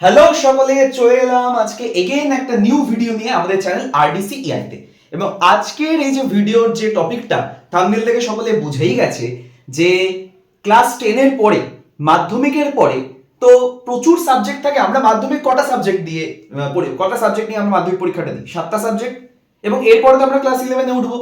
Hello সকলে, চলে এলাম আজকে এগেইন একটা নিউ ভিডিও নিয়ে আমাদের চ্যানেল আরডিসি ইআইতে। এবং আজকের এই যে ভিডিওর যে টপিকটা থাম্বনেল থেকে সকলে বুঝেই গেছে যে ক্লাস 10 এর পরে, মাধ্যমিকের পরে তো প্রচুর সাবজেক্ট থাকে। আমরা মাধ্যমিক কটা সাবজেক্ট দিয়ে কটা সাবজেক্ট নিয়ে আমরা মাধ্যমিক পরীক্ষাটা দিই? 7টা সাবজেক্ট। এবং এরপরে তো আমরা ক্লাস 11-এ উঠবো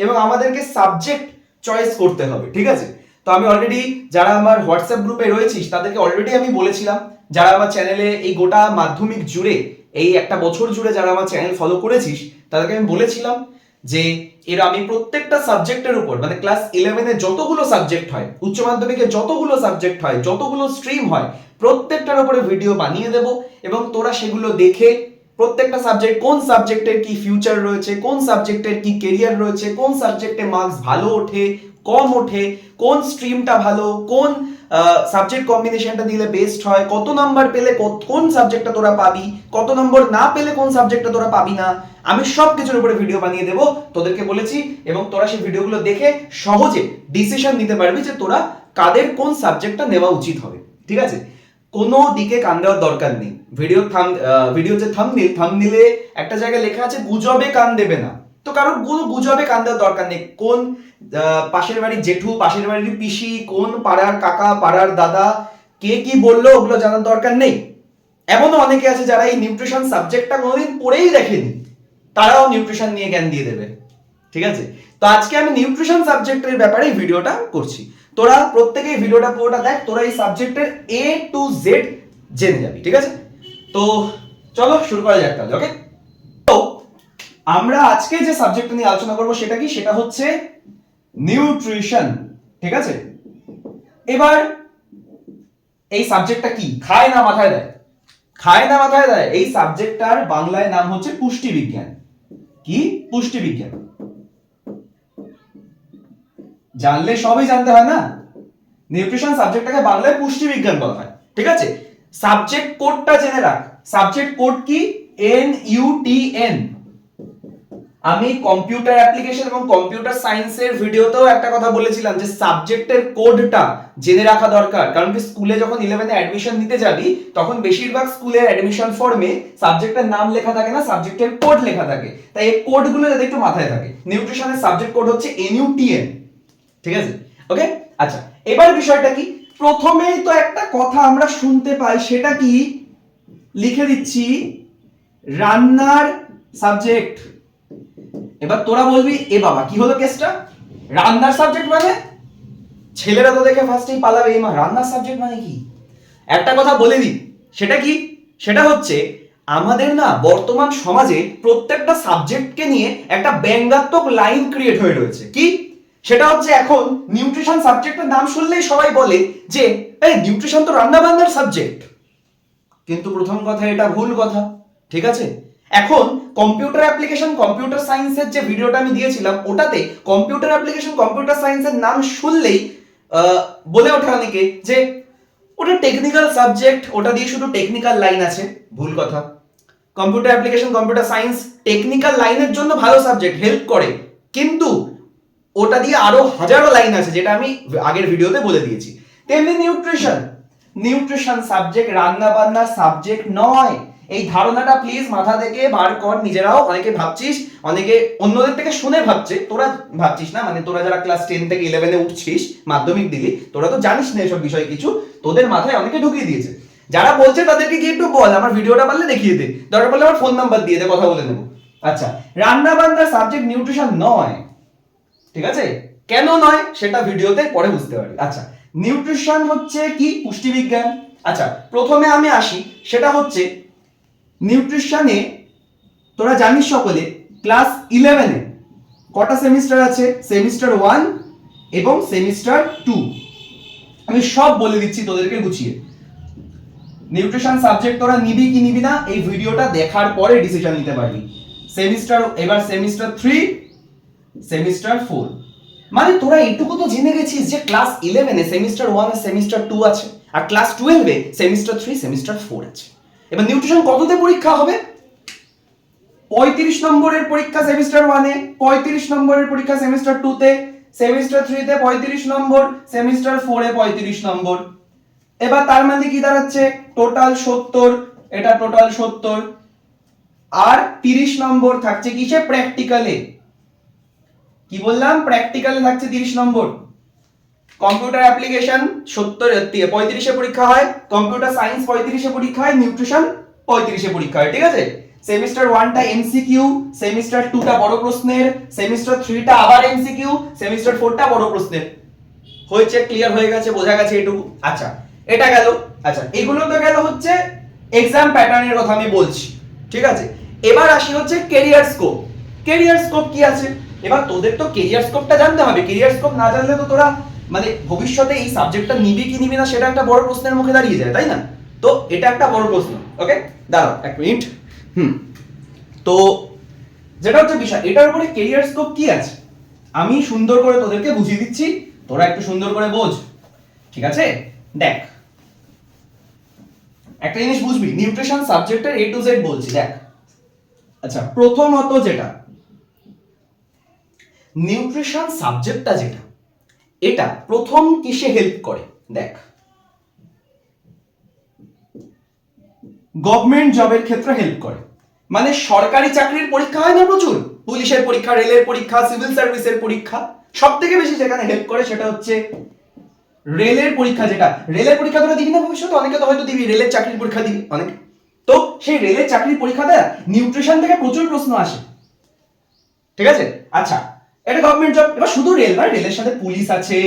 এবং আমাদেরকে সাবজেক্ট চয়েস করতে হবে, ঠিক আছে? তো আমি অলরেডি যারা আমার হোয়াটসঅ্যাপ গ্রুপে রয়েছিস তাদেরকে অলরেডি আমি বলেছিলাম, যারা আমার চ্যানেলে এই গোটা মাধ্যমিক জুড়ে এই একটা বছর জুড়ে যারা আমার চ্যানেল ফলো করেছিস তাদেরকে আমি বলেছিলাম যে এর আমি প্রত্যেকটা সাবজেক্টের উপর, মানে ক্লাস 11-এ যতগুলো সাবজেক্ট হয়, উচ্চ মাধ্যমিকে যতগুলো সাবজেক্ট হয়, যতগুলো স্ট্রিম হয়, প্রত্যেকটার উপরে ভিডিও বানিয়ে দেব এবং তোরা সেগুলো দেখে প্রত্যেকটা সাবজেক্ট, কোন সাবজেক্টের কি ফিউচার রয়েছে, কোন সাবজেক্টের কি কেরিয়ার রয়েছে, কোন সাবজেক্টে মার্কস ভালো ওঠে কম ওঠে, কোন স্ট্রিমটা ভালো, কোন সাবজেক্ট কম্বিনেশনটা দিলে বেস্ট হয়, কত নাম্বার পেলে কোন সাবজেক্টটা তোরা পাবি, কত নম্বর না পেলে কোন সাবজেক্টটা তোরা পাবি না, আমি সব কিছুর উপরে ভিডিও বানিয়ে দেবো তোদেরকে বলেছি। এবং তোরা সেই ভিডিওগুলো দেখে সহজে ডিসিশন নিতে পারবি যে তোরা কাদের কোন সাবজেক্টটা নেওয়া উচিত হবে, ঠিক আছে? কোনো দিকে কান দেওয়ার দরকার নেই। ভিডিও যে থাম্বনেলে একটা জায়গায় লেখা আছে গুজবে কান দেবে না, তো কারণ কোনো গুজবে কান দেওয়ার দরকার নেই। কোন পাশের বাড়ির জেঠু, পাশের বাড়ির পিসি, কোন পাড়ার কাকা, পাড়ার দাদা কে কি বললো ওগুলো জানার দরকার নেই। এমনও অনেকে আছে যারা এই নিউট্রিশন সাবজেক্টটা কোনোদিন পড়েই দেখেনি, তারাও নিউট্রিশন নিয়ে জ্ঞান দিয়ে দেবে, ঠিক আছে? তো আজকে আমি নিউট্রিশন সাবজেক্টের ব্যাপারে এই ভিডিওটা করছি। তোরা প্রত্যেকেই ভিডিওটা পুরোটা দেখ, তোরা এই সাবজেক্টের A to Z জেনে যাবি, ঠিক আছে? তো চলো শুরু করা যাক তাহলে, ওকে? তো আমরা আজকে যে সাবজেক্ট নিয়ে আলোচনা করব সেটা কি? সেটা হচ্ছে নিউট্রিশন, ঠিক আছে? এবার এই সাবজেক্টটা কি? খায় না মাথায় দেয়? খায় না মাথায় দেয়? এই সাবজেক্টটার বাংলায় নাম হচ্ছে পুষ্টি বিজ্ঞান। কি? পুষ্টি বিজ্ঞান। জানলে সবই জানতে হয় না? নিউট্রিশন সাবজেক্টটাকে বাংলায় পুষ্টি বিজ্ঞান বলা হয়, ঠিক আছে? সাবজেক্ট কোডটা জেনে রাখ। সাবজেক্ট কোড কি? NUTN। আমি কম্পিউটার অ্যাপ্লিকেশন এবং কম্পিউটার সায়েন্সের ভিডিওতেও একটা কথা বলেছিলাম যে সাবজেক্টের কোডটা জেনে রাখা দরকার। কারণ কি, স্কুলে যখন 11-এ অ্যাডমিশন নিতে যাবি তখন বেশিরভাগ স্কুলের অ্যাডমিশন ফর্মে সাবজেক্টের নাম লেখা থাকে না, সাবজেক্টের কোড লেখা থাকে। তাই এই কোডগুলো যাতে একটু মাথায় থাকে। নিউট্রিশনের সাবজেক্ট কোড হচ্ছে NUTN, ঠিক আছে? ওকে, আচ্ছা, এবার বিষয়টা কি? প্রথমেই তো একটা কথা আমরা শুনতে পাই, সেটা কি? লিখে দিচ্ছি, রান্নার সাবজেক্ট। এবার তোরা বলবি এ বাবা কি হলো কেসটা? রান্নার সাবজেক্ট মানে? ছেলেরা তো দেখে ফার্স্টেই পালাবে, এই মা রান্নার সাবজেক্ট মানে কি? একটা কথা বলে দিই, সেটা কি? সেটা হচ্ছে আমাদের না বর্তমান সমাজে প্রত্যেকটা সাবজেক্টকে নিয়ে একটা ব্যঙ্গাত্মক লাইন ক্রিয়েট হয়ে রয়েছে। কি? সেটা হচ্ছে এখন নিউট্রিশন সাবজেক্টের নাম শুনলেই সবাই বলে যে এই নিউট্রিশন তো রান্না বান্নার সাবজেক্ট। কিন্তু প্রথম কথা, এটা ভুল কথা, ঠিক আছে? এখন কম্পিউটার অ্যাপ্লিকেশন কম্পিউটার সায়েন্সের যে ভিডিওটা আমি দিয়েছিলাম ওটাতে কম্পিউটার অ্যাপ্লিকেশন কম্পিউটার সায়েন্সের নাম শুনলেই বলে ওঠে অনেকে যে ওটা টেকনিক্যাল সাবজেক্ট, ওটা দিয়ে শুধু টেকনিক্যাল লাইন আছে। ভুল কথা। Computer application computer science technical লাইনের জন্য ভালো সাবজেক্ট, হেল্প করে, কিন্তু ওটা দিয়ে আরো হাজারো লাইন আছে যেটা আমি আগের ভিডিওতে বলে দিয়েছি। তেমনি নিউট্রিশন সাবজেক্ট রান্না বান্নার সাবজেক্ট নয়। এই ধারণাটা প্লিজ মাথা থেকে বার কর। নিজেরাও অনেকে ভাবছিস, অনেকে অন্যদের থেকে শুনে ভাবছে, তোরা ভাবছিস না, মানে তোরা যারা ক্লাস 10 থেকে 11-এ উঠছিস, মাধ্যমিক দিলি, তোরা তো জানিস না এসব বিষয় কিছু, তোদের মাথায় অনেকে ঢুকিয়ে দিয়েছে। যারা বলছে তাদেরকে কি একটু বল, আমার ভিডিওটা পারলে দেখিয়ে দে, দরকার পড়লে আমার ফোন নাম্বার দিয়ে দে, কথা বলে নেবো। আচ্ছা, রান্না বান্নার সাবজেক্ট নিউট্রিশন নয়, ঠিক আছে? কেন নয় সেটা ভিডিওতে পরে বুঝতে পারবি। আচ্ছা, নিউট্রিশন হচ্ছে কি? পুষ্টিবিজ্ঞান। আচ্ছা, প্রথমে আমি আসি, সেটা হচ্ছে নিউট্রিশনে তোরা জানিস সকলে ক্লাস 11-এ কটা সেমিস্টার আছে? সেমিস্টার 1 এবং সেমিস্টার 2। আমি সব বলে দিচ্ছি তোদেরকে গুছিয়ে। নিউট্রিশন সাবজেক্ট তোরা নিবি কি নিবি না এই ভিডিওটা দেখার পরে ডিসিশন নিতে পারবি। এবার সেমিস্টার 3, সেমিস্টার 4। মানে তোরা এইটুকু তো জেনে গেছিস যে ক্লাস 11-এ সেমিস্টার 1 আর সেমিস্টার 2 আছে, আর ক্লাস 12-এ সেমিস্টার 3, সেমিস্টার 4 আছে। এবার নিউট্রিশন কততে পরীক্ষা হবে? 35 নম্বরের পরীক্ষা সেমিস্টার 1-এ, 35 নম্বরের পরীক্ষা সেমিস্টার 2-তে, সেমিস্টার 3-তে 35 নম্বর, সেমিস্টার 4-এ 35 নম্বর। এবার তার মানে কি দাঁড়াচ্ছে? টোটাল 70, এটা টোটাল 70, আর 30 নম্বর থাকছে কিসে? প্র্যাকটিক্যালে। কি বললাম? প্র্যাকটিক্যালে থাকছে 30 নম্বর। কম্পিউটার অ্যাপ্লিকেশন 35-এ পরীক্ষা হয়, কম্পিউটার সায়েন্স 35-এ পরীক্ষা হয়, নিউট্রিশন 35-এ পরীক্ষা হয়, ঠিক আছে? সেমিস্টার 1টা এমসিকিউ, সেমিস্টার 2টা বড় প্রশ্নের, সেমিস্টার 3টা আবার এমসিকিউ, সেমিস্টার 4টা বড় প্রশ্নের। হয়েছে, ক্লিয়ার হয়ে গেছে, বোঝা গেছে এটুকু? আচ্ছা, এটা গেল। আচ্ছা, এগুলো তো গেল হচ্ছে এক্সাম প্যাটার্নের কথা আমি বলছি, ঠিক আছে? এবার আসি হচ্ছে ক্যারিয়ার স্কোপ। ক্যারিয়ার স্কোপ কি আছে? এবার তোদের তো ক্যারিয়ার স্কোপটা জানতে হবে। ক্যারিয়ার স্কোপ না জানলে তো তোরা মানে ভবিষ্যতে এই সাবজেক্টটা নিবি কি নিবি না সেটা একটা বড় প্রশ্নের মুখে দাঁড়িয়ে যায়, তাই না? তো এটা একটা বড় প্রশ্ন। ওকে, দাঁড়াও এক মিনিট। তো যেটা হচ্ছে বিষয়, এটার উপরে ক্যারিয়ার স্কোপ কি আছে আমি সুন্দর করে তোদেরকে বুঝিয়ে দিচ্ছি, তোরা একটু সুন্দর করে বোঝ, ঠিক আছে? দেখ, একটা জিনিস বুঝবি, নিউট্রিশন সাবজেক্টের A to Z বলছি, দেখ। আচ্ছা, প্রথমত যেটা নিউট্রিশন সাবজেক্টটা যেটা, এটা প্রথম কিসে হেল্প করে? দেখ, গভর্নমেন্ট জবের ক্ষেত্রে হেল্প করে। মানে সরকারি চাকরির পরীক্ষা হয় না প্রচুর, পুলিশের পরীক্ষা, রেলের পরীক্ষা, সিভিল সার্ভিসের পরীক্ষা, সব থেকে বেশি যেখানে হেল্প করে সেটা হচ্ছে রেলের পরীক্ষা। যেটা রেলের পরীক্ষা তোরা দিবি না ভবিষ্যতে? অনেকে তো হয়তো দিবি, রেলের চাকরির পরীক্ষা দিবি অনেকে। তো সেই রেলের চাকরির পরীক্ষাতে নিউট্রিশন থেকে প্রচুর প্রশ্ন আসে, ঠিক আছে? আচ্ছা, এটা গভর্নমেন্ট জব। এবার শুধু রেল নয়, রেলের সাথে পুলিশ আছে,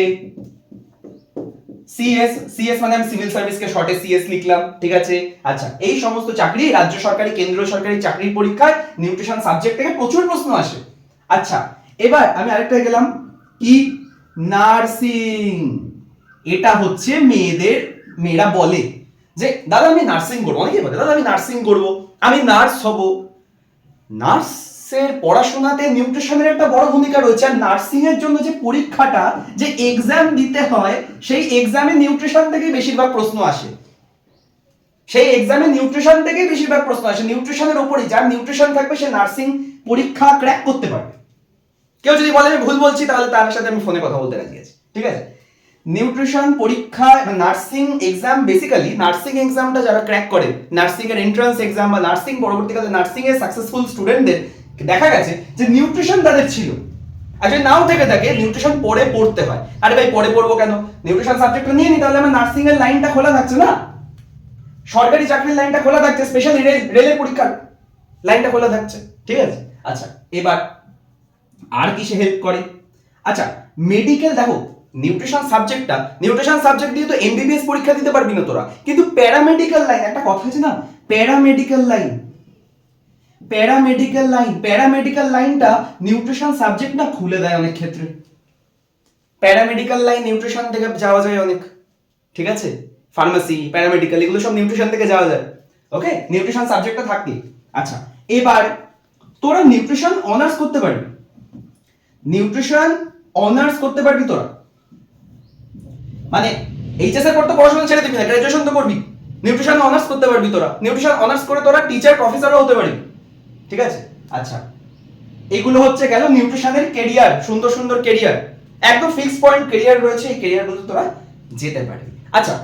সিএস মানে আমি সিভিল সার্ভিসকে শর্টে সিএস লিখলাম, ঠিক আছে? আচ্ছা, এই সমস্ত চাকরি, রাজ্য সরকারি, কেন্দ্রীয় সরকারি চাকরির পরীক্ষায় নিউট্রিশন সাবজেক্ট থেকে প্রচুর প্রশ্ন আসে। আচ্ছা, এবার আমি আরেকটা গেলাম কি, নার্সিং। এটা হচ্ছে মেয়েরা বলে যে দাদা আমি নার্সিং করবো, অনেকে বলে দাদা আমি নার্সিং করবো, আমি নার্স হব। নার্সের পড়াশোনাতে নিউট্রিশনের একটা বড় ভূমিকা রয়েছে। আর নার্সিং এর জন্য যে পরীক্ষাটা, যে এক্সাম দিতে হয়, সেই এক্সামে নিউট্রিশন থেকে বেশিরভাগ প্রশ্ন আসে। সেই এক্সামে নিউট্রিশন থেকেই বেশিরভাগ প্রশ্ন আসে। নিউট্রিশনের উপরই, যার নিউট্রিশন থাকবে সে নার্সিং পরীক্ষা ক্র্যাক করতে পারবে। কেউ যদি বলে আমি ভুল বলছি তাহলে তার সাথে আমি ফোনে কথা বলতে রাজি আছি, ঠিক আছে? নিউট্রিশন পরীক্ষা, নার্সিং এক্সাম, বেসিক্যালি নার্সিং এক্সামটা যারা ক্র্যাক করে, নার্সিং এর এন্ট্রান্স এক্সাম বা নার্সিং পরবর্তীকালে নার্সিং এর সাকসেসফুল স্টুডেন্টদের দেখা গেছে যে নিউট্রিশন তাদের ছিল। আর যদি নাও থেকে থাকে, নিউট্রিশন পরে পড়তে হয়। আরে ভাই পরে পড়বো কেন? নিউট্রিশন সাবজেক্টটা নিয়ে নি, তাহলে আমার নার্সিং এর লাইনটা খোলা থাকছে না, সরকারি চাকরির লাইনটা খোলা থাকছে, স্পেশালি রেলের পরীক্ষার লাইনটা খোলা থাকছে, ঠিক আছে? আচ্ছা, এবার আর কিসে হেল্প করে? আচ্ছা, মেডিকেল। দেখো, নিউট্রিশন সাবজেক্ট দিয়ে তো এমবিবিএস পরীক্ষা দিতে পারবি না তোরা, কিন্তু প্যারামেডিক্যাল লাইন, একটা কথা আছে না, প্যারামেডিক্যাল লাইনটা নিউট্রিশন সাবজেক্ট না খুলে দেয় অনেক ক্ষেত্রে। প্যারামেডিক্যাল লাইন নিউট্রিশন থেকে যাওয়া যায় অনেক, ঠিক আছে? ফার্মাসি, প্যারামেডিক্যাল, এগুলো সব নিউট্রিশন থেকে যাওয়া যায়। ওকে, নিউট্রিশন সাবজেক্টটা থাকবে। আচ্ছা, এবার তোরা নিউট্রিশন অনার্স করতে পারবি, তোরা। মানে এইচএস এর পর তো পড়াশোনা ছেড়ে দিবি না, গ্র্যাজুয়েশন তো করবি, নিউট্রিশন অনার্স করতে পারবি তোরা। নিউট্রিশন অনার্স করে তোরা টিচার, প্রফেসরও হতে পারবি, ঠিক আছে? আচ্ছা, এগুলো হচ্ছে গেল নিউট্রিশনের ক্যারিয়ার, সুন্দর সুন্দর ক্যারিয়ার, একদম ফিক্স পয়েন্ট ক্যারিয়ার রয়েছে, এই ক্যারিয়ারগুলো তোরা যেতে পারবি। আচ্ছা,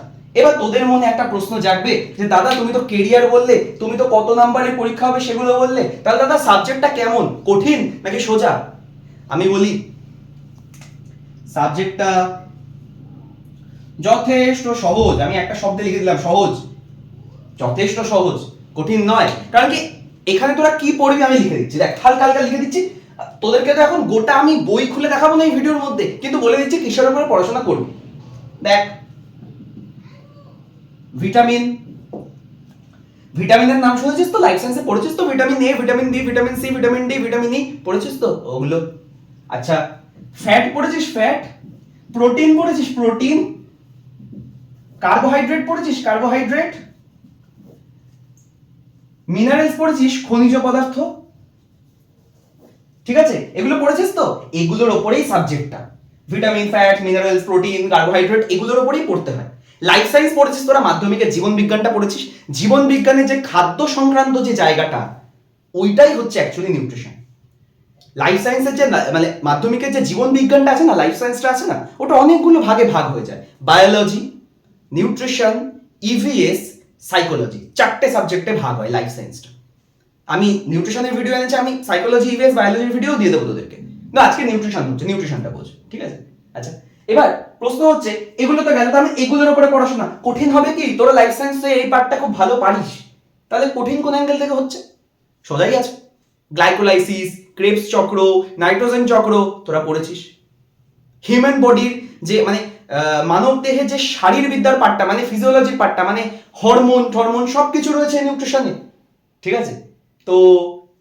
এবার তোদের মনে একটা প্রশ্ন জাগবে যে দাদা তুমি তো ক্যারিয়ার বললে, তুমি তো কত নাম্বারের পরীক্ষা হবে সেগুলো বললে, তাহলে দাদা সাবজেক্টটা কেমন, কঠিন নাকি সোজা? আমি বলি, সাবজেক্টটা যথেষ্ট সহজ। আমি একটা শব্দে লিখে দিলাম, সহজ, যথেষ্ট সহজ, কঠিন নয়। কারণ কি, এখানে তোরা কি পড়বি আমি লিখে দিচ্ছি, দেখ হালকা হালকা লিখে দিচ্ছি। তোদেরকে তো এখন গোটা আমি বই খুলে দেখাবো না এই ভিডিওর মধ্যে, কিন্তু বলে দিচ্ছি কিসের উপরে পড়াশোনা করবি। দেখ, ভিটামিনের নাম শুনেছিস তো, লাইফ সায়েন্সে পড়েছিস তো, vitamin A, vitamin B, vitamin C, vitamin D, vitamin E, পড়েছিস তো ওগুলো। আচ্ছা, ফ্যাট পড়েছিস, ফ্যাট। প্রোটিন পড়েছিস, প্রোটিন। কার্বোহাইড্রেট পড়েছিস, কার্বোহাইড্রেট। মিনারেলস পড়েছিস, খনিজ পদার্থ, ঠিক আছে? এগুলো পড়েছিস তো, এগুলোর উপরেই সাবজেক্টটা, vitamin, fat, minerals, protein, carbohydrate, এগুলোর উপরেই পড়তে হয়। লাইফ সায়েন্স পড়েছিস তোরা, মাধ্যমিকে জীবন বিজ্ঞানটা পড়েছিস। জীবন বিজ্ঞানের যে খাদ্য সংক্রান্ত যে জায়গাটা, ওইটাই হচ্ছে অ্যাকচুয়ালি নিউট্রিশন। লাইফ সায়েন্সের যে মানে মাধ্যমিকের যে জীবন বিজ্ঞানটা আছে না, লাইফ সায়েন্সটা আছে না, ওটা অনেকগুলো ভাগে ভাগ হয়ে যায়। বায়োলজি, নিউট্রিশন, ইভিএস, সাইকোলজি, 4টে সাবজেক্টে ভাগ হয় লাইফ সায়েন্সটা। আমি নিউট্রিশনের ভিডিও এনেছি, আমি সাইকোলজি ইভিএস বায়োলজির ভিডিও দিয়ে দেবো তোদেরকে, না আজকে নিউট্রিশন হচ্ছে, নিউট্রিশনটা বোঝ, ঠিক আছে? আচ্ছা, এবার প্রশ্ন হচ্ছে এগুলো তো গেল, তাহলে এগুলোর উপরে পড়াশোনা কঠিন হবে কি? তোরা লাইফ সায়েন্সে এই পার্টটা খুব ভালো পারিস, তাহলে কঠিন কোন অ্যাঙ্গেল থেকে হচ্ছে? সোজাই আছে, গ্লাইকোলাইসিস, ক্রেবস চক্র, নাইট্রোজেন চক্র তোরা পড়েছিস। হিউম্যান বডির যে মানে মানব দেহে যে শারীরবিদ্যার পার্টটা, মানে ফিজিওলজির পার্টটা, মানে হরমোন টরমোন সবকিছু রয়েছে নিউট্রিশনে, ঠিক আছে? তো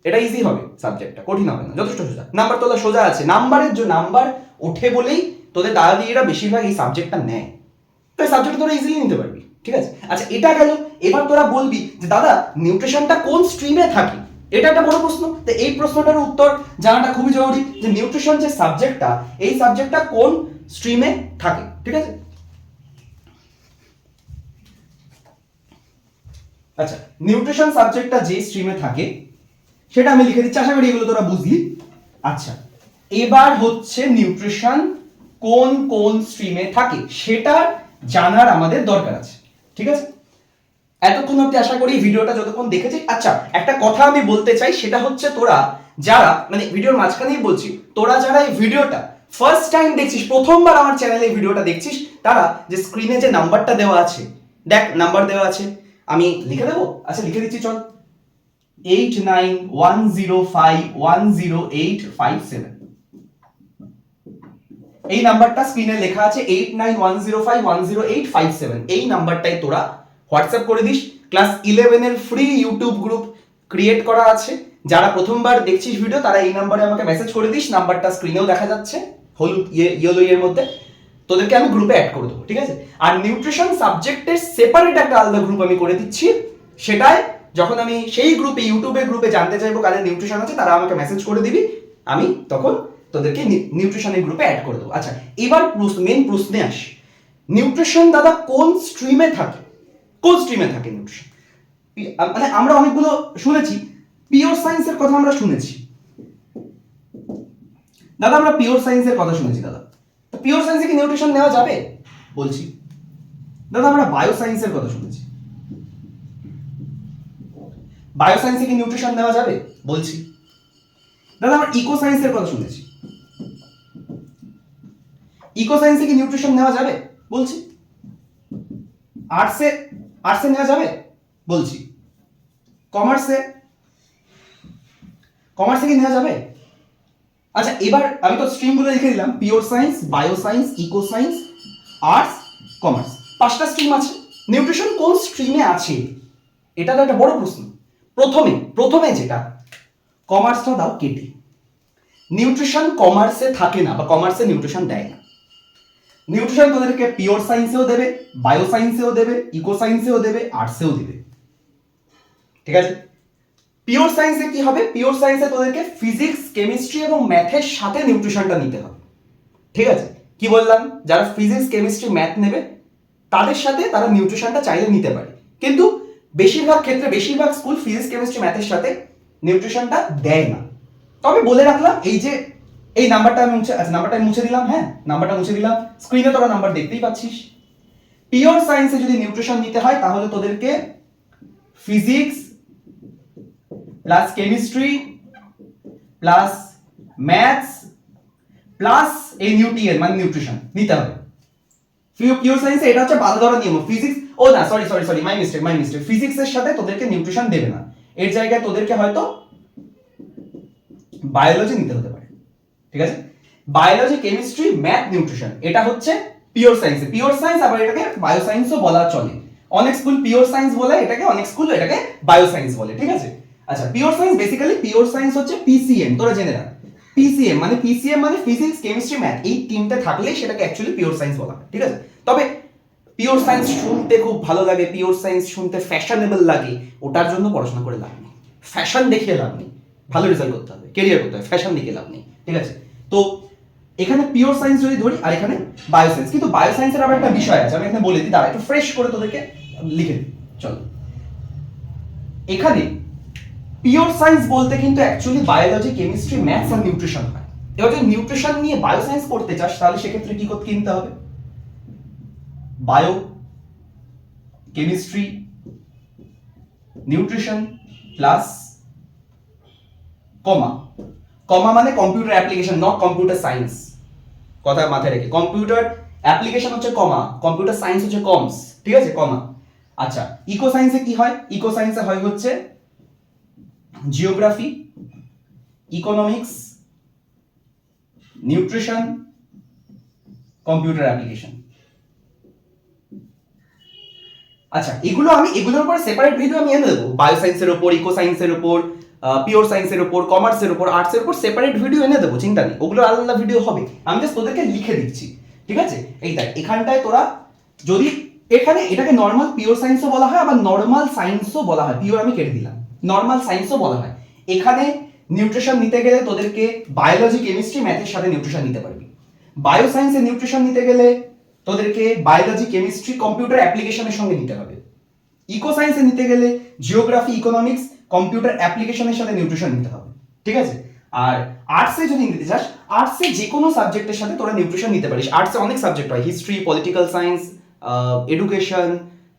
এটা ইজি হবে, সাবজেক্টটা কঠিন হবে না, যথেষ্ট সোজা। নাম্বার তোলা সোজা আছে, নাম্বারের যে নাম্বার ওঠে বলেই তোদের দাদা দিদিরা বেশিরভাগ এই সাবজেক্টটা নেয়, তো এই সাবজেক্ট তোরা ইজিলি নিতে পারবি, ঠিক আছে? আচ্ছা, এটা গেল। এবার তোরা বলবি যে দাদা নিউট্রিশনটা কোন স্ট্রিমে থাকে, এটা একটা বড় প্রশ্ন। তো এই প্রশ্নটার উত্তর জানাটা খুবই জরুরি, যে নিউট্রিশন যে সাবজেক্টটা, এই সাবজেক্টটা কোন স্ট্রিমে থাকে, ঠিক আছে? আচ্ছা, নিউট্রিশন সাবজেক্টটা যে স্ট্রিমে থাকে সেটা আমি লিখে দিচ্ছি, আশা করি এগুলো তোরা বুঝলি। আচ্ছা, এবার হচ্ছে নিউট্রিশন কোন কোন স্ট্রিমে থাকে সেটা জানার আমাদের দরকার আছে, ঠিক আছে? এতক্ষণ অব্দি আশা করি ভিডিওটা যতক্ষণ দেখেছিস। আচ্ছা, একটা কথা আমি বলতে চাই, সেটা হচ্ছে তোরা যারা মানে ভিডিওর মাঝখানেই বলছি, তোরা যারা এই ভিডিওটা ফার্স্ট টাইম দেখছিস, প্রথমবার আমার চ্যানেলে এই ভিডিওটা দেখছিস, তারা যে স্ক্রিনে যে নাম্বারটা দেওয়া আছে, দেখ নাম্বার দেওয়া আছে, আমি লিখে দেবো। আচ্ছা, লিখে দিচ্ছি, চল। 8910510857, এই নাম্বারটা স্ক্রিনে লেখা আছে, 8910510857। এই নাম্বারটাই তোরা হোয়াটসঅ্যাপ করে দিস। ক্লাস 11 এর ফ্রি ইউটিউব গ্রুপ ক্রিয়েট করা আছে, যারা প্রথমবার দেখছিস ভিডিও তারা এই নাম্বারে আমাকে মেসেজ করে দিস, নাম্বারটা স্ক্রিনেও দেখা যাচ্ছে হলুদ ইয়েলো এর মধ্যে, তোদেরকে আমি গ্রুপে অ্যাড করে দেবো, ঠিক আছে? আর নিউট্রিশন সাবজেক্টের সেপারেট একটা আলাদা গ্রুপ আমি করে দিচ্ছি, সেটাই যখন আমি সেই গ্রুপে ইউটিউবের গ্রুপে জানতে চাইবো কাদের নিউট্রিশন আছে, তারা আমাকে মেসেজ করে দিবি, আমি তখন তোদেরকে নিউট্রিশনের গ্রুপে অ্যাড করে দেবো। আচ্ছা, এবার মেন প্রশ্নে আসি, নিউট্রিশন দাদা কোন স্ট্রিমে থাকে? কোন স্ট্রিমে থাকে নিউট্রিশন? মানে আমরা অনেকগুলো শুনেছি, পিওর সায়েন্সের কথা আমরা শুনেছি দাদা, আমরা পিওর সায়েন্সের কথা শুনেছি দাদা, তো পিওর সায়েন্সে কি নিউট্রিশন নেওয়া যাবে? বলছি দাদা, আমরা বায়ো সায়েন্সের কথা শুনেছি, বায়ো সায়েন্সে কি নিউট্রিশন নেওয়া যাবে? বলছি দাদা, আমরা ইকো সায়েন্সের কথা শুনেছি, ইকো সায়েন্সে কি নিউট্রিশন নেওয়া যাবে? বলছি আর্টসে আর্টসে নেওয়া যাবে? বলছি কমার্সে কমার্সে কি নেওয়া যাবে? আচ্ছা, এবার আমি তো স্ট্রিমগুলো লিখে দিলাম, pure science, bio science, eco science, arts, commerce, 5টা স্ট্রিম আছে। নিউট্রিশন কোন স্ট্রিমে আছে, এটা তো একটা বড় প্রশ্ন। প্রথমে যেটা, কমার্সটা দাও কেটে, নিউট্রিশন কমার্সে থাকে না, বা কমার্সে নিউট্রিশন দেয় না। নিউট্রিশন তোদেরকে পিওর সায়েন্সেও দেবে, বায়ো সায়েন্সেও দেবে, ইকো সায়েন্সেও দেবে, আর্টসেও দেবে, ঠিক আছে? পিওর সায়েন্সে কি হবে? পিওর সায়েন্সে তোদেরকে ফিজিক্স, কেমিস্ট্রি এবং ম্যাথের সাথে নিউট্রিশনটা নিতে হবে, ঠিক আছে? কি বললাম, যারা ফিজিক্স, কেমিস্ট্রি, ম্যাথ নেবে তাদের সাথে তারা নিউট্রিশনটা চাইলে নিতে পারে, কিন্তু বেশিরভাগ ক্ষেত্রে বেশিরভাগ স্কুল ফিজিক্স, কেমিস্ট্রি, ম্যাথের সাথে নিউট্রিশনটা দেয় না। তবে বলে রাখলাম, এই যে এই নাম্বারটা আমি নাম্বারটা মুছে দিলাম, হ্যাঁ নাম্বারটা মুছে দিলাম, স্ক্রিনে তোরা নাম্বার দেখতেই পাচ্ছিস। পিওর সায়েন্সে যদি নিউট্রিশন নিতে হয় তাহলে তোদেরকে physics plus chemistry plus maths plus এই নিউট্রিয়েন্ট মানে নিউট্রিশন নিতে হবে। পিওর সায়েন্সে এটা হচ্ছে বাধা ধরা নিয়ম। ফিজিক্স, ও না সরি মাই মিস্টেক, ফিজিক্সের সাথে তোদেরকে নিউট্রিশন দেবে না, এর জায়গায় তোদেরকে হয়তো বায়োলজি নিতে হতে পারে, ঠিক আছে? বায়োলজি, কেমিস্ট্রি, ম্যাথ, নিউট্রিশন, এটা হচ্ছে পিওর সায়েন্স। পিওর সায়েন্স আবার এটাকে বায়ো সায়েন্সও বলা চলে, অনেক স্কুল পিওর সায়েন্স বলে এটাকে, অনেক স্কুল এটাকে বায়ো সায়েন্স বলে, ঠিক আছে? আচ্ছা, pure science basically pure science হচ্ছে পিসিএম, তোরা জেনে রাখ। পিসিএম মানে ফিজিক্স, কেমিস্ট্রি, ম্যাথ, এই তিনটে থাকলেই সেটাকে অ্যাকচুয়ালি পিওর সায়েন্স বলা হয়, ঠিক আছে? তবে পিওর সায়েন্স শুনতে খুব ভালো লাগে, পিওর সায়েন্স শুনতে ফ্যাশনেবল লাগে, ওটার জন্য পড়াশোনা করে লাভ নেই, ফ্যাশন দেখিয়ে লাভ নেই, ভালো রেজাল্ট করতে হবে, কেরিয়ার করতে হবে, ফ্যাশন দেখে লাভ নেই, ঠিক আছে? তো এখানে পিওর সায়েন্স যদি ধরি, আর এখানে বায়ো সায়েন্স। কিন্তু বায়ো সায়েন্সের আবার একটা বিষয় আছে, আমি এখানে বলে দিই, দাঁড়া একটু ফ্রেশ করে তোদেরকে লিখে দিই, চলো। এখানে পিওর সায়েন্স বলতে কিন্তু অ্যাকচুয়ালি বায়োলজি, কেমিস্ট্রি, ম্যাথস আর নিউট্রিশন হয়। এবার যদি নিউট্রিশন নিয়ে বায়ো সায়েন্স পড়তে চাস তাহলে সেক্ষেত্রে কি করতে কিনতে হবে? বায়ো, কেমিস্ট্রি, নিউট্রিশন প্লাস কমা, কমা মানে computer application, not computer science, কথা মাথায় রেখে। কম্পিউটার অ্যাপ্লিকেশন হচ্ছে কমা, কম্পিউটার সায়েন্স হচ্ছে কমস, ঠিক আছে, কমা। আচ্ছা, ইকো সায়েন্সে কি হয়? ইকো সায়েন্সে হয় হচ্ছে geography, economics, nutrition, computer application. আচ্ছা, এগুলোর উপর সেপারেট ভিডিও আমি এনে দেবো, বায়োসায়েন্সের উপর, ইকো সায়েন্সের উপর, পিওর সায়েন্সের উপর, কমার্সের উপর, আর্টসের উপর সেপারেট ভিডিও এনে দেবো, চিন্তা নেই, ওগুলো আলাদা ভিডিও হবে। আমি জাস্ট তোদেরকে লিখে দিচ্ছি, ঠিক আছে? এই দেখ, এখানটায় তোরা যদি এখানে এটাকে নর্মাল পিওর সায়েন্সও বলা হয়, আবার নর্মাল সায়েন্সও বলা হয়, পিওর আমি কেটে দিলাম, নর্মাল সায়েন্সও বলা হয়। এখানে নিউট্রিশন নিতে গেলে তোদেরকে বায়োলজি, কেমিস্ট্রি, ম্যাথের সাথে নিউট্রিশন নিতে পারবি। বায়ো সায়েন্সে নিউট্রিশন নিতে গেলে তোদেরকে বায়োলজি, কেমিস্ট্রি, কম্পিউটার অ্যাপ্লিকেশনের সঙ্গে নিতে হবে। ইকো সায়েন্সে নিতে গেলে জিওগ্রাফি, ইকোনমিক্স, কম্পিউটার অ্যাপ্লিকেশনের সাথে নিউট্রিশন নিতে হবে, ঠিক আছে? আর আর্টসে যদি নিতে চাস, আর্টসে যে কোনো সাবজেক্টের সাথে তোরা নিউট্রিশন নিতে পারিস। আর্টসে অনেক সাবজেক্ট হয়, history, political science, education,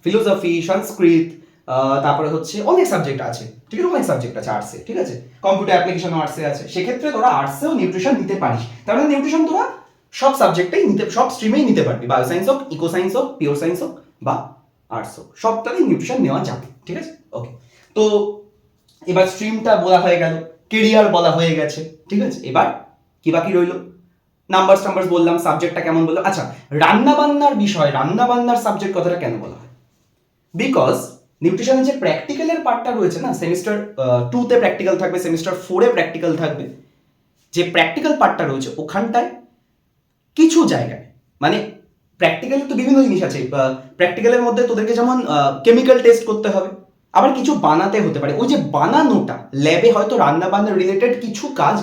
philosophy, Sanskrit, তারপরে হচ্ছে অনেক সাবজেক্ট আছে, ঠিক আছে? অনেক সাবজেক্ট আছে আর্টসে, ঠিক আছে? কম্পিউটার অ্যাপ্লিকেশন আর্টসে আছে, সেক্ষেত্রে তোরা আর্টসেও নিউট্রিশন নিতে পারিস। তাহলে নিউট্রিশন তোরা সব সাবজেক্টেই নিতে, সব স্ট্রিমেই নিতে পারবি, বায়ো সায়েন্স হোক, ইকো সায়েন্স হোক, পিওর সায়েন্স হোক বা আর্টস হোক, সবটাই নিউট্রিশন নেওয়া যাবে, ঠিক আছে? ওকে, তো এবার স্ট্রিমটা বলা হয়ে গেল, কেরিয়ার বলা হয়ে গেছে, ঠিক আছে? এবার কি বাকি রইলো? নাম্বারস টাম্বারস বললাম, সাবজেক্টটা কেমন বললাম। আচ্ছা, রান্না বান্নার বিষয়, রান্না বান্নার সাবজেক্ট কথাটা কেন বলা হয়? বিকজ নিউট্রিশনের যে প্র্যাকটিক্যালের পার্টটা রয়েছে না, সেমিস্টার 2-তে প্র্যাকটিক্যাল থাকবে, সেমিস্টার 4-এ প্র্যাকটিক্যাল থাকবে, যে প্র্যাকটিক্যাল পার্টটা রয়েছে ওখানটায় কিছু জায়গায়, মানে প্র্যাকটিক্যালে তো বিভিন্ন জিনিস আছে, প্র্যাকটিক্যালের মধ্যে তোদেরকে যেমন কেমিক্যাল টেস্ট করতে হবে, আবার কিছু বানাতে হতে পারে, ওই যে বানানোটা ল্যাবে, হয়তো রান্না বান্না রিলেটেড কিছু কাজ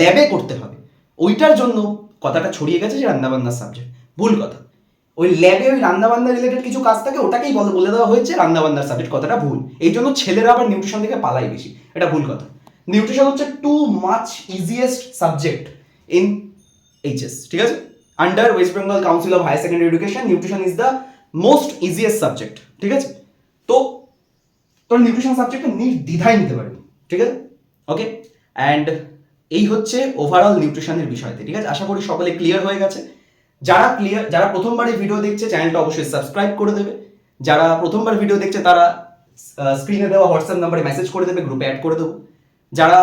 ল্যাবে করতে হবে, ওইটার জন্য কথাটা ছড়িয়ে গেছে যে রান্না বান্নার সাবজেক্ট। ভুল কথা, ওই ল্যাবে ওই রান্না বান্না রিলেটেড কিছু কাজ থাকে, ওটাকেই বলে দেওয়া হয়েছে রান্না বান্নার সাবজেক্ট, কথাটা ভুল। এই জন্য ছেলেরা আবার নিউট্রিশন থেকে পালাই বেশি, এটা ভুল কথা। নিউট্রিশন হচ্ছে too much easiest subject in HS, ঠিক আছে? Under West Bengal council of higher secondary education, nutrition is the most easiest subject, ঠিক আছে? তো তোর নিউট্রিশন সাবজেক্টটা নির্দ্বিধায় নিতে পারবি, ঠিক আছে? ওকে, অ্যান্ড এই হচ্ছে ওভারঅল নিউট্রিশনের বিষয়তে, ঠিক আছে? আশা করি সকলে ক্লিয়ার হয়ে গেছে। যারা প্রথমবার এই ভিডিও দেখছে, চ্যানেলটা অবশ্যই সাবস্ক্রাইব করে দেবে। যারা প্রথমবার ভিডিও দেখছে তারা স্ক্রিনে দেওয়া হোয়াটসঅ্যাপ নাম্বারে মেসেজ করে দেবে, গ্রুপে অ্যাড করে দেবো। যারা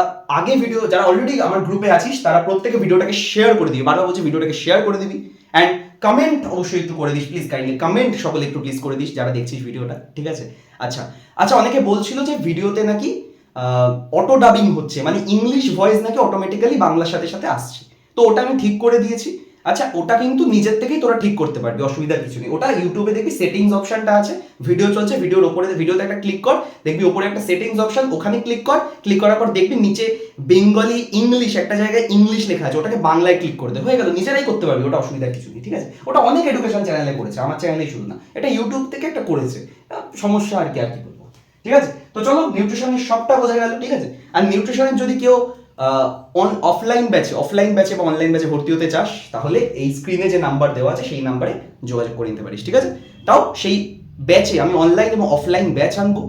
অলরেডি আমার গ্রুপে আছিস, তারা প্রত্যেকে ভিডিওটাকে শেয়ার করে দিবি, বারবার বলছি ভিডিওটাকে শেয়ার করে দিবি, অ্যান্ড কমেন্ট অবশ্যই একটু করে দিস, প্লিজ কাইন্ডলি কমেন্ট সকলে একটু প্লিজ করে দিস যারা দেখছিস ভিডিওটা, ঠিক আছে? আচ্ছা, অনেকে বলছিল যে ভিডিওতে নাকি অটো ডাবিং হচ্ছে, মানে ইংলিশ ভয়েস নাকি অটোমেটিক্যালি বাংলার সাথে সাথে আসছে, তো ওটা আমি ঠিক করে দিয়েছি। আচ্ছা, ওটা কিন্তু নিজের থেকেই তোরা ঠিক করতে পারবি, অসুবিধার কিছু নেই। ওটা ইউটিউবে দেখবি সেটিংস অপশনটা আছে, ভিডিও চলছে, ভিডিওর ওপরে, ভিডিওতে একটা ক্লিক কর, দেখবি ওপরে একটা সেটিংস অপশন, ওখানে ক্লিক করার পর দেখবি নিচে বেঙ্গলি ইংলিশ একটা জায়গায় ইংলিশ লেখা আছে, ওটাকে বাংলায় ক্লিক করে দে, হয়ে গেল, নিজেরাই করতে পারবি, ওটা অসুবিধার কিছু নেই, ঠিক আছে? ওটা অনেক এডুকেশন চ্যানেলে করেছে, আমার চ্যানেলেই শুধু না, এটা ইউটিউব থেকে একটা করেছে, সমস্যা আর কি বলবো, ঠিক আছে? তো চলো, নিউট্রিশনের সবটা বোঝা গেল, ঠিক আছে? আর নিউট্রিশনের যদি কেউ অফলাইন ব্যাচে বা অনলাইন ব্যাচে ভর্তি হতে চাস, তাহলে এই স্ক্রিনে যে নাম্বার দেওয়া আছে সেই নাম্বারে যোগাযোগ করে নিতে পারিস, ঠিক আছে? তাও সেই ব্যাচে আমি অনলাইন এবং অফলাইন ব্যাচ আনবো,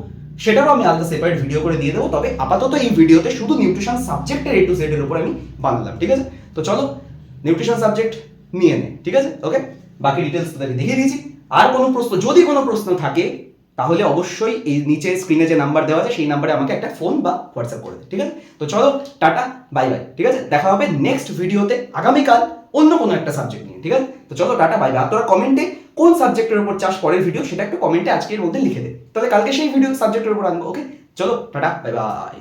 সেটারও আমি আলাদা সেপারেট ভিডিও করে দিয়ে দেবো। তবে আপাতত এই ভিডিওতে শুধু নিউট্রিশন সাবজেক্টের A to Z এর উপর আমি বানালাম, ঠিক আছে? তো চলো, নিউট্রিশন সাবজেক্ট নিয়ে নে, ঠিক আছে? ওকে, বাকি ডিটেলস তোদেরকে দেখিয়ে দিয়েছি। আর যদি কোনো প্রশ্ন থাকে তাহলে অবশ্যই এই নিচে স্ক্রিনে যে নাম্বার দেওয়া আছে সেই নাম্বারে আমাকে একটা ফোন বা হোয়াটসঅ্যাপ করে দে, ঠিক আছে? তো চলো, টাটা, বাই বাই, ঠিক আছে? দেখা হবে নেক্সট ভিডিওতে আগামীকাল অন্য কোনো একটা সাবজেক্ট নিয়ে, ঠিক আছে? তো চলো, টাটা, বাই বাই। আর তোরা কমেন্টে কোন সাবজেক্টের উপর চাস পরের ভিডিও, সেটা একটু কমেন্টে আজকের মধ্যে লিখে দে, তাহলে কালকে সেই ভিডিও সাবজেক্টের উপর আনবো। ওকে, চলো, টাটা, বাই বাই।